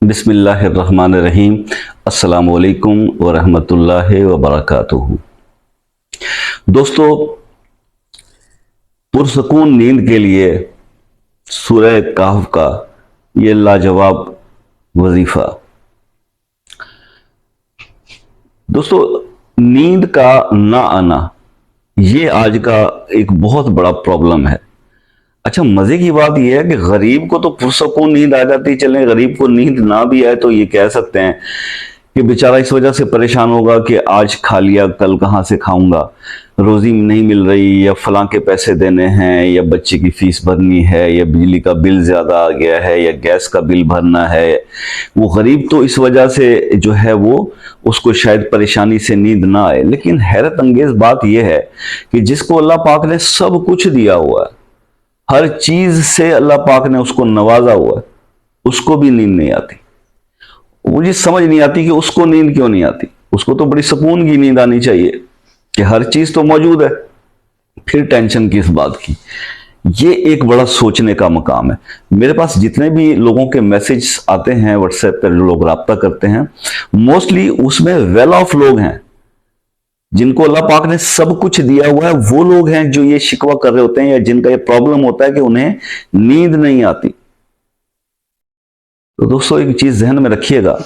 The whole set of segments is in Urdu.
بسم اللہ الرحمن الرحیم۔ السلام علیکم ورحمۃ اللہ وبرکاتہ۔ دوستو، پرسکون نیند کے لیے سورہ کہف کا یہ لاجواب وظیفہ۔ دوستو، نیند کا نہ آنا یہ آج کا ایک بہت بڑا پرابلم ہے۔ اچھا، مزے کی بات یہ ہے کہ غریب کو تو پرسکون نیند آ جاتی، چلیں غریب کو نیند نہ بھی آئے تو یہ کہہ سکتے ہیں کہ بیچارہ اس وجہ سے پریشان ہوگا کہ آج کھا لیا کل کہاں سے کھاؤں گا، روزی نہیں مل رہی، یا فلاں کے پیسے دینے ہیں، یا بچے کی فیس بھرنی ہے، یا بجلی کا بل زیادہ آ گیا ہے، یا گیس کا بل بھرنا ہے۔ وہ غریب تو اس وجہ سے جو ہے وہ اس کو شاید پریشانی سے نیند نہ آئے۔ لیکن حیرت انگیز بات یہ ہے کہ جس کو اللہ پاک نے سب کچھ دیا ہوا ہے، ہر چیز سے اللہ پاک نے اس کو نوازا ہوا ہے، اس کو بھی نیند نہیں آتی۔ مجھے سمجھ نہیں آتی کہ اس کو نیند کیوں نہیں آتی۔ اس کو تو بڑی سکون کی نیند آنی چاہیے کہ ہر چیز تو موجود ہے، پھر ٹینشن کس بات کی۔ یہ ایک بڑا سوچنے کا مقام ہے۔ میرے پاس جتنے بھی لوگوں کے میسیج آتے ہیں واٹس ایپ پر، جو لوگ رابطہ کرتے ہیں، موسٹلی اس میں ویل آف لوگ ہیں، جن کو اللہ پاک نے سب کچھ دیا ہوا ہے۔ وہ لوگ ہیں جو یہ شکوہ کر رہے ہوتے ہیں، یا جن کا یہ پرابلم ہوتا ہے کہ انہیں نیند نہیں آتی۔ تو دوستو، ایک چیز ذہن میں رکھیے گا،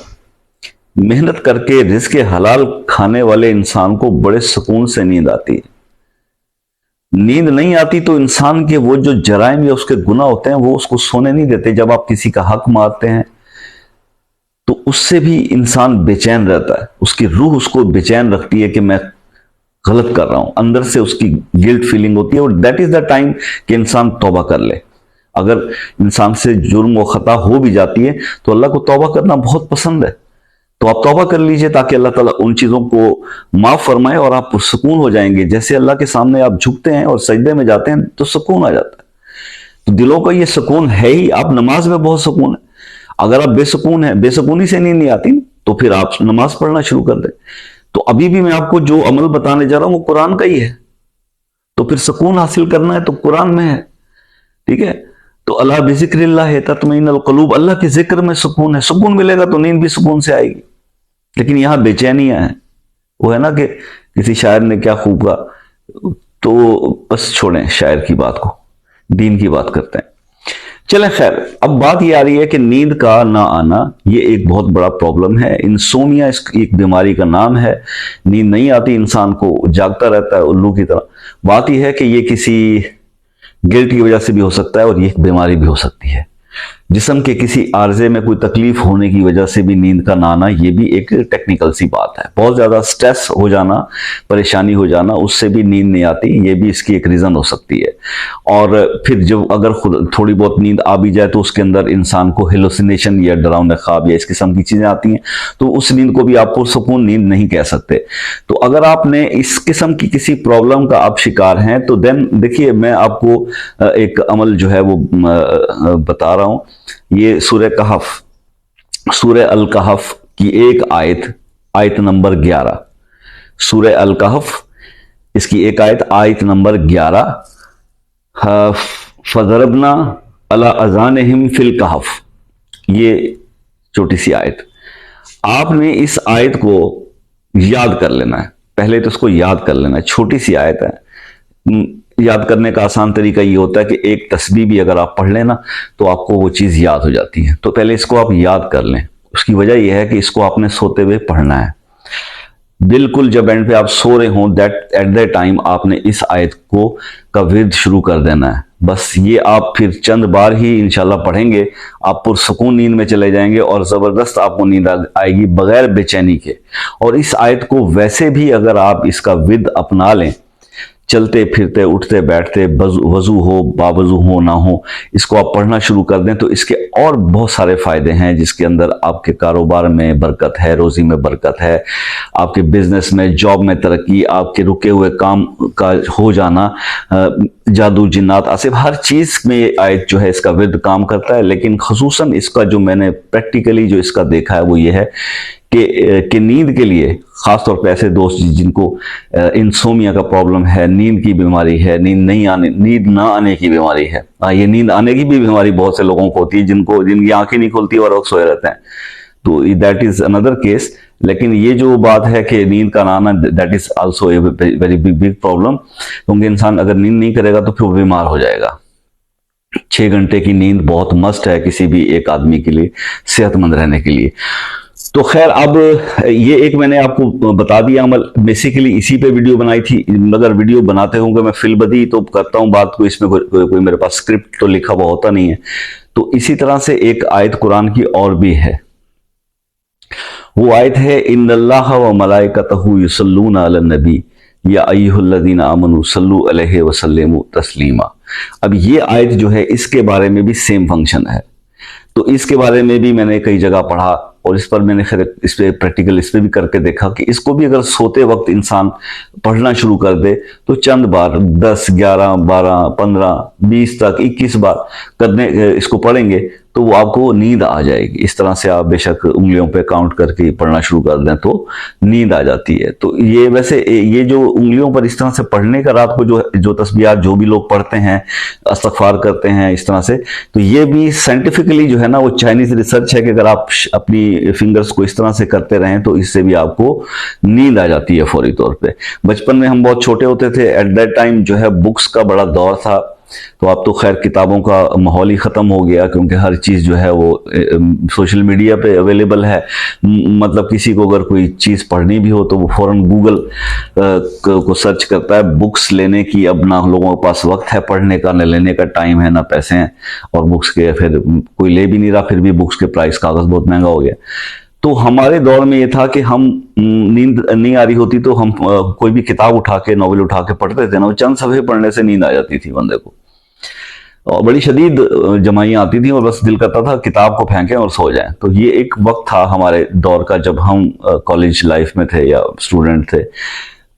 محنت کر کے رزق حلال کھانے والے انسان کو بڑے سکون سے نیند آتی ہے۔ نیند نہیں آتی تو انسان کے وہ جو جرائم یا اس کے گناہ ہوتے ہیں وہ اس کو سونے نہیں دیتے۔ جب آپ کسی کا حق مارتے ہیں تو اس سے بھی انسان بے چین رہتا ہے، اس کی روح اس کو بے چین رکھتی ہے کہ میں غلط کر رہا ہوں، اندر سے اس کی گلٹ فیلنگ ہوتی ہے، اور دیٹ از دا ٹائم کہ انسان توبہ کر لے۔ اگر انسان سے جرم و خطا ہو بھی جاتی ہے تو اللہ کو توبہ کرنا بہت پسند ہے، تو آپ توبہ کر لیجئے تاکہ اللہ تعالیٰ ان چیزوں کو معاف فرمائے اور آپ پرسکون ہو جائیں گے۔ جیسے اللہ کے سامنے آپ جھکتے ہیں اور سجدے میں جاتے ہیں تو سکون آ جاتا ہے۔ تو دلوں کا یہ سکون ہے ہی۔ آپ نماز میں بہت سکون ہے، اگر آپ بے سکون ہیں، بے سکونی سے نیند نہیں آتی تو پھر آپ نماز پڑھنا شروع کر دیں۔ تو ابھی بھی میں آپ کو جو عمل بتانے جا رہا ہوں وہ قرآن کا ہی ہے، تو پھر سکون حاصل کرنا ہے تو قرآن میں ہے، ٹھیک ہے؟ تو اللہ بذکر اللہ تطمئن القلوب، اللہ کے ذکر میں سکون ہے۔ سکون ملے گا تو نیند بھی سکون سے آئے گی۔ لیکن یہاں بے چینیاں ہیں، وہ ہے نا کہ کسی شاعر نے کیا خوب کہا، تو بس چھوڑیں شاعر کی بات کو، دین کی بات کرتے ہیں۔ چلیں خیر، اب بات یہ آ رہی ہے کہ نیند کا نہ آنا یہ ایک بہت بڑا پرابلم ہے۔ انسومیا اس ایک بیماری کا نام ہے۔ نیند نہیں آتی، انسان کو جاگتا رہتا ہے الو کی طرح۔ بات یہ ہے کہ یہ کسی گلٹ کی وجہ سے بھی ہو سکتا ہے، اور یہ ایک بیماری بھی ہو سکتی ہے۔ جسم کے کسی عارضے میں کوئی تکلیف ہونے کی وجہ سے بھی نیند کا نہ آنا یہ بھی ایک ٹیکنیکل سی بات ہے۔ بہت زیادہ سٹریس ہو جانا، پریشانی ہو جانا، اس سے بھی نیند نہیں آتی، یہ بھی اس کی ایک ریزن ہو سکتی ہے۔ اور پھر جب اگر تھوڑی بہت نیند آ بھی جائے تو اس کے اندر انسان کو ہیلوسینیشن یا ڈراؤنے خواب یا اس قسم کی چیزیں آتی ہیں، تو اس نیند کو بھی آپ پرسکون نیند نہیں کہہ سکتے۔ تو اگر آپ نے اس قسم کی کسی پرابلم کا آپ شکار ہیں تو دین دیکھیے، میں آپ کو ایک عمل جو ہے وہ بتا رہا ہوں۔ یہ سورہ کہف، سورہ الکہف کی ایک آیت نمبر 11، سورہ الکہف اس کی ایک آیت نمبر 11، فَضَرَبْنَا عَلَىٰ أَذَانِهِمْ فِي الْكَهْفِ، یہ چھوٹی سی آیت۔ آپ نے اس آیت کو یاد کر لینا ہے، پہلے تو اس کو یاد کر لینا ہے۔ چھوٹی سی آیت ہے، یاد کرنے کا آسان طریقہ یہ ہوتا ہے کہ ایک تسبیح بھی اگر آپ پڑھ لیں نا تو آپ کو وہ چیز یاد ہو جاتی ہے۔ تو پہلے اس کو آپ یاد کر لیں۔ اس کی وجہ یہ ہے کہ اس کو آپ نے سوتے ہوئے پڑھنا ہے۔ بالکل جب اینڈ پہ آپ سو رہے ہوں، ایٹ دیٹ ٹائم آپ نے اس آیت کا ورد شروع کر دینا ہے۔ بس یہ آپ پھر چند بار ہی انشاءاللہ پڑھیں گے، آپ پرسکون نیند میں چلے جائیں گے، اور زبردست آپ کو نیند آئے گی بغیر بے چینی کے۔ اور اس آیت کو ویسے بھی اگر آپ اس کا ورد اپنا لیں، چلتے پھرتے اٹھتے بیٹھتے، وضو ہو باوضو ہو نہ ہو، اس کو آپ پڑھنا شروع کر دیں تو اس کے اور بہت سارے فائدے ہیں، جس کے اندر آپ کے کاروبار میں برکت ہے، روزی میں برکت ہے، آپ کے بزنس میں، جاب میں ترقی، آپ کے رکے ہوئے کام کا ہو جانا، جادو جنات آصف، ہر چیز میں یہ آیت جو ہے اس کا ورد کام کرتا ہے۔ لیکن خصوصاً اس کا جو میں نے پریکٹیکلی جو اس کا دیکھا ہے وہ یہ ہے کہ نیند کے لیے خاص طور پہ ایسے دوست جن کو انسومیا کا پرابلم ہے، نیند کی بیماری ہے، نیند نہ آنے کی بیماری ہے. یہ نیند آنے کی بھی بیماری بہت سے لوگوں کو ہوتی ہے جن کی آنکھیں نہیں کھلتی اور سوئے رہتے ہیں، تو دیٹ از اندر کیس. لیکن یہ جو بات ہے کہ نیند کا نہ آنا، that is also a very big problem, کیونکہ انسان اگر نیند نہیں کرے گا تو پھر وہ بیمار ہو جائے گا. 6 گھنٹے کی نیند بہت مست ہے کسی بھی ایک آدمی کے لیے صحت مند رہنے کے لیے. تو خیر، اب یہ ایک میں نے آپ کو بتا دیا عمل، بیسیکلی اسی پہ ویڈیو بنائی تھی، مگر ویڈیو بناتے ہوں کہ میں فی البدی تو کرتا ہوں بات کو، اس میں کوئی میرے پاس اسکرپٹ تو لکھا ہوا ہوتا نہیں ہے. تو اسی طرح سے ایک آیت قرآن کی اور بھی ہے، وہ آیت ہے ان اللہ و ملائکتہ یصلون علی النبی یا ایھا الذین آمنوا صلوا علیہ وسلموا تسلیما. اب یہ آیت جو ہے اس کے بارے میں بھی سیم فنکشن ہے، تو اس کے بارے میں بھی میں نے کئی جگہ پڑھا، اور اس پر میں نے خیر اس پہ پریکٹیکل اس پہ بھی کر کے دیکھا کہ اس کو بھی اگر سوتے وقت انسان پڑھنا شروع کر دے تو چند بار 10 11 12 15 20 تک 21 بار اس کو پڑھیں گے تو وہ آپ کو نیند آ جائے گی. اس طرح سے آپ بے شک انگلیوں پہ کاؤنٹ کر کے پڑھنا شروع کر دیں تو نیند آ جاتی ہے. تو یہ ویسے یہ جو انگلیوں پر اس طرح سے پڑھنے کا رات کو جو تسبیحات جو بھی لوگ پڑھتے ہیں، استغفار کرتے ہیں اس طرح سے، تو یہ بھی سائنٹیفکلی جو ہے نا وہ چائنیز ریسرچ ہے کہ اگر آپ اپنی فنگرز کو اس طرح سے کرتے رہیں تو اس سے بھی آپ کو نیند آ جاتی ہے فوری طور پہ. بچپن میں ہم بہت چھوٹے ہوتے تھے، ایٹ دیٹ ٹائم جو ہے بکس کا بڑا دور تھا، تو اب تو خیر کتابوں کا ماحول ہی ختم ہو گیا، کیونکہ ہر چیز جو ہے وہ سوشل میڈیا پہ اویلیبل ہے. مطلب کسی کو اگر کوئی چیز پڑھنی بھی ہو تو وہ فوراً گوگل کو سرچ کرتا ہے. بکس لینے کی اب نہ لوگوں کے پاس وقت ہے پڑھنے کا، نہ لینے کا ٹائم ہے، نہ پیسے ہیں، اور بکس کے پھر کوئی لے بھی نہیں رہا، پھر بھی بکس کے پرائس کاغذ بہت مہنگا ہو گیا. تو ہمارے دور میں یہ تھا کہ ہم نیند نہیں آ رہی ہوتی تو ہم کوئی بھی کتاب اٹھا کے، ناول اٹھا کے پڑھتے تھے نا، وہ چند صفحے پڑھنے سے نیند آ جاتی تھی بندے کو، اور بڑی شدید جمائیاں آتی تھیں اور بس دل کرتا تھا کتاب کو پھینکیں اور سو جائیں. تو یہ ایک وقت تھا ہمارے دور کا جب ہم کالج لائف میں تھے یا اسٹوڈنٹ تھے.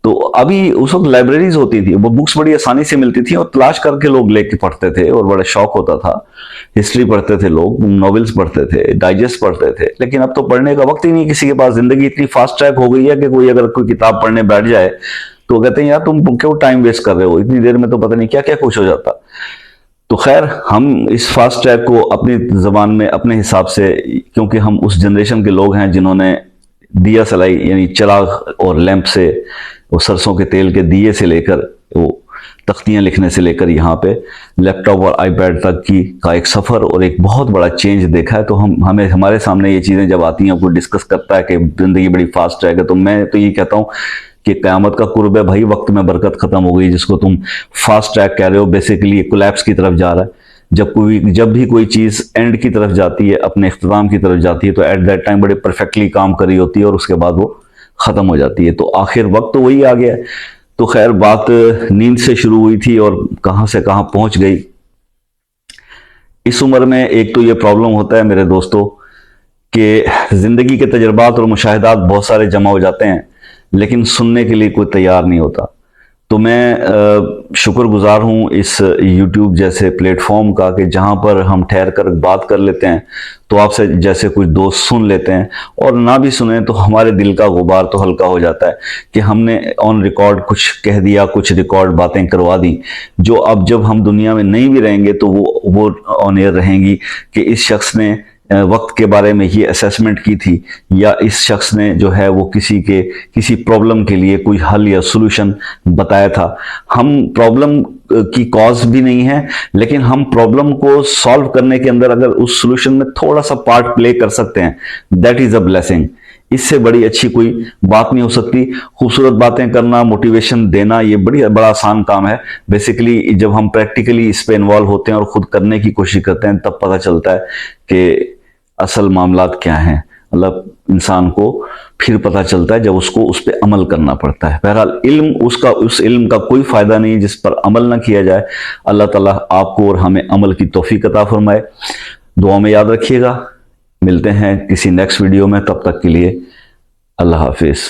تو ابھی اس وقت لائبریریز ہوتی تھی، وہ بکس بڑی آسانی سے ملتی تھیں اور تلاش کر کے لوگ لے کے پڑھتے تھے، اور بڑا شوق ہوتا تھا. ہسٹری پڑھتے تھے لوگ، ناولز پڑھتے تھے، ڈائجسٹ پڑھتے تھے. لیکن اب تو پڑھنے کا وقت ہی نہیں کسی کے پاس. زندگی اتنی فاسٹ ٹریک ہو گئی ہے کہ کوئی اگر کوئی کتاب پڑھنے بیٹھ جائے تو کہتے ہیں یار تم کیوں ٹائم ویسٹ کر رہے ہو، اتنی دیر میں تو پتہ نہیں کیا کیا کچھ ہو جاتا. تو خیر، ہم اس فاسٹ ٹریک کو اپنی زبان میں اپنے حساب سے، کیونکہ ہم اس جنریشن کے لوگ ہیں جنہوں نے دیا سلائی یعنی چراغ اور لیمپ سے، وہ سرسوں کے تیل کے دیے سے لے کر، وہ تختیاں لکھنے سے لے کر یہاں پہ لیپ ٹاپ اور آئی پیڈ تک کا ایک سفر اور ایک بہت بڑا چینج دیکھا ہے. تو ہمارے سامنے یہ چیزیں جب آتی ہیں، کوئی ڈسکس کرتا ہے کہ زندگی بڑی فاسٹ ٹریک ہے، تو میں تو یہ کہتا ہوں کہ قیامت کا قرب ہے بھائی، وقت میں برکت ختم ہو گئی. جس کو تم فاسٹ ٹریک کہہ رہے ہو، بیسیکلی یہ کولیپس کی طرف جا رہا ہے. جب بھی کوئی چیز اینڈ کی طرف جاتی ہے، اپنے اختتام کی طرف جاتی ہے، تو ایٹ دیٹ ٹائم بڑے پرفیکٹلی کام کری ہوتی ہے اور اس کے بعد وہ ختم ہو جاتی ہے. تو آخر وقت تو وہی آ گیا ہے. تو خیر، بات نیند سے شروع ہوئی تھی اور کہاں سے کہاں پہنچ گئی. اس عمر میں ایک تو یہ پرابلم ہوتا ہے میرے دوستو کہ زندگی کے تجربات اور مشاہدات بہت سارے جمع ہو جاتے ہیں، لیکن سننے کے لیے کوئی تیار نہیں ہوتا. تو میں شکر گزار ہوں اس یوٹیوب جیسے پلیٹ فارم کا کہ جہاں پر ہم ٹھہر کر بات کر لیتے ہیں، تو آپ سے جیسے کچھ دوست سن لیتے ہیں، اور نہ بھی سنیں تو ہمارے دل کا غبار تو ہلکا ہو جاتا ہے کہ ہم نے آن ریکارڈ کچھ کہہ دیا، کچھ ریکارڈ باتیں کروا دیں، جو اب جب ہم دنیا میں نہیں بھی رہیں گے تو وہ آن ایئر رہیں گی کہ اس شخص نے وقت کے بارے میں یہ اسیسمنٹ کی تھی، یا اس شخص نے جو ہے وہ کسی پرابلم کے لیے کوئی حل یا سولوشن بتایا تھا. ہم پرابلم کی کاز بھی نہیں ہے، لیکن ہم پرابلم کو سالو کرنے کے اندر اگر اس سولوشن میں تھوڑا سا پارٹ پلے کر سکتے ہیں، دیٹ از اے بلیسنگ. اس سے بڑی اچھی کوئی بات نہیں ہو سکتی. خوبصورت باتیں کرنا، موٹیویشن دینا، یہ بڑا آسان کام ہے. بیسیکلی جب ہم پریکٹیکلی اس پہ انوالو ہوتے ہیں اور خود کرنے کی کوشش کرتے ہیں، تب پتہ چلتا ہے کہ اصل معاملات کیا ہیں. مطلب انسان کو پھر پتہ چلتا ہے جب اس کو اس پہ عمل کرنا پڑتا ہے. بہرحال اس علم کا کوئی فائدہ نہیں جس پر عمل نہ کیا جائے. اللہ تعالیٰ آپ کو اور ہمیں عمل کی توفیق عطا فرمائے. دعا میں یاد رکھیے گا. ملتے ہیں کسی نیکسٹ ویڈیو میں، تب تک کے لیے اللہ حافظ.